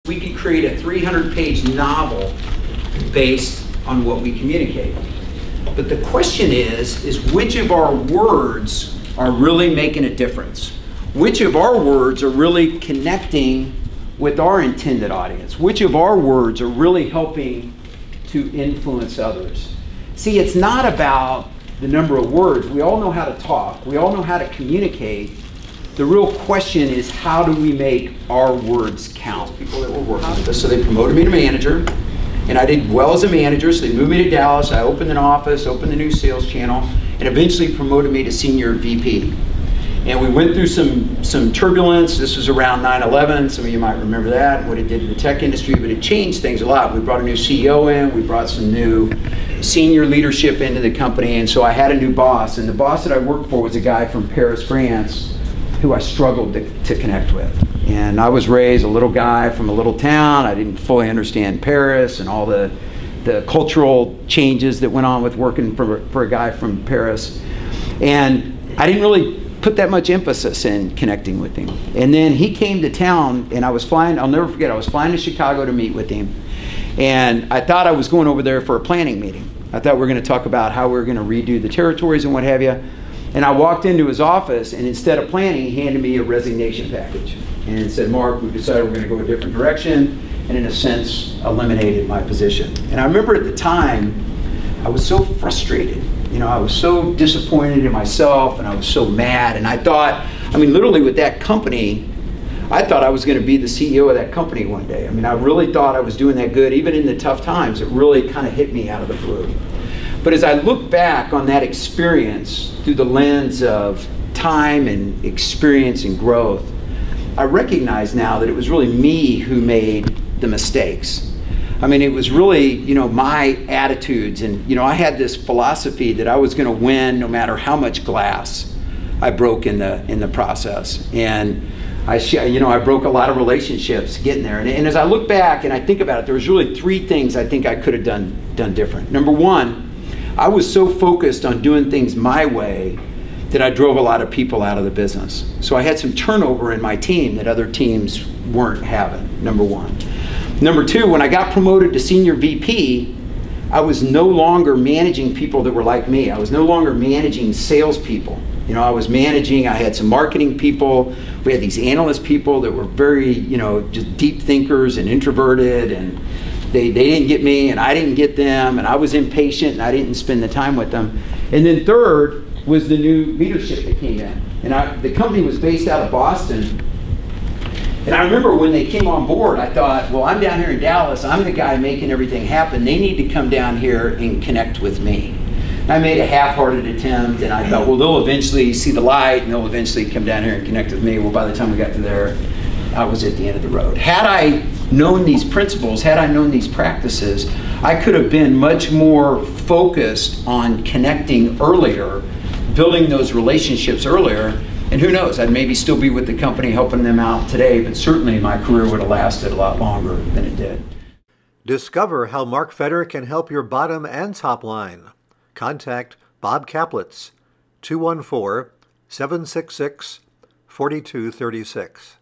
We could create a 300-page novel based on what we communicate. But the question is which of our words are really making a difference? Which of our words are really connecting with our intended audience? Which of our words are really helping to influence others? See, it's not about the number of words. We all know how to talk. We all know how to communicate. The real question is, how do we make our words count? People that were working with us, so they promoted me to manager, and I did well as a manager, so they moved me to Dallas. I opened an office, opened a new sales channel, and eventually promoted me to senior VP. And we went through some turbulence. This was around 9/11. Some of you might remember that, and what it did to the tech industry, but it changed things a lot. We brought a new CEO in, we brought some new senior leadership into the company, and so I had a new boss, and the boss that I worked for was a guy from Paris, France, who I struggled to connect with. And I was raised a little guy from a little town. I didn't fully understand Paris and all the cultural changes that went on with working for a guy from Paris. And I didn't really put that much emphasis in connecting with him. And then he came to town, and I was flying, I'll never forget, I was flying to Chicago to meet with him. And I thought I was going over there for a planning meeting. I thought we were going to talk about how we were going to redo the territories and what have you. And I walked into his office, and instead of planning, he handed me a resignation package and said, "Mark, we've decided we're going to go a different direction," and in a sense, eliminated my position. And I remember at the time, I was so frustrated. You know, I was so disappointed in myself, and I was so mad. And I thought, I mean, literally with that company, I thought I was going to be the CEO of that company one day. I mean, I really thought I was doing that good. Even in the tough times, it really kind of hit me out of the blue. But as I look back on that experience through the lens of time and experience and growth, I recognize now that it was really me who made the mistakes. I mean, it was really, you know, my attitudes, and, you know, I had this philosophy that I was going to win no matter how much glass I broke in the process. And I broke a lot of relationships getting there. And as I look back and I think about it, there was really three things I think I could have done different. Number one, I was so focused on doing things my way that I drove a lot of people out of the business. So I had some turnover in my team that other teams weren't having, number one. Number two, when I got promoted to senior VP, I was no longer managing people that were like me. I was no longer managing salespeople. You know, I had some marketing people. We had these analyst people that were very, you know, just deep thinkers and introverted, and they didn't get me and I didn't get them, and I was impatient and I didn't spend the time with them. And then third was the new leadership that came in. And the company was based out of Boston. And I remember when they came on board, I thought, well, I'm down here in Dallas, I'm the guy making everything happen. They need to come down here and connect with me. And I made a half-hearted attempt, and I thought, well, they'll eventually see the light and they'll eventually come down here and connect with me. Well, by the time we got to there, I was at the end of the road. Had I known these principles, had I known these practices, I could have been much more focused on connecting earlier, building those relationships earlier, and who knows, I'd maybe still be with the company helping them out today, but certainly my career would have lasted a lot longer than it did. Discover how Mark Fenner can help your bottom and top line. Contact Bob Kaplitz, 214-766-4236.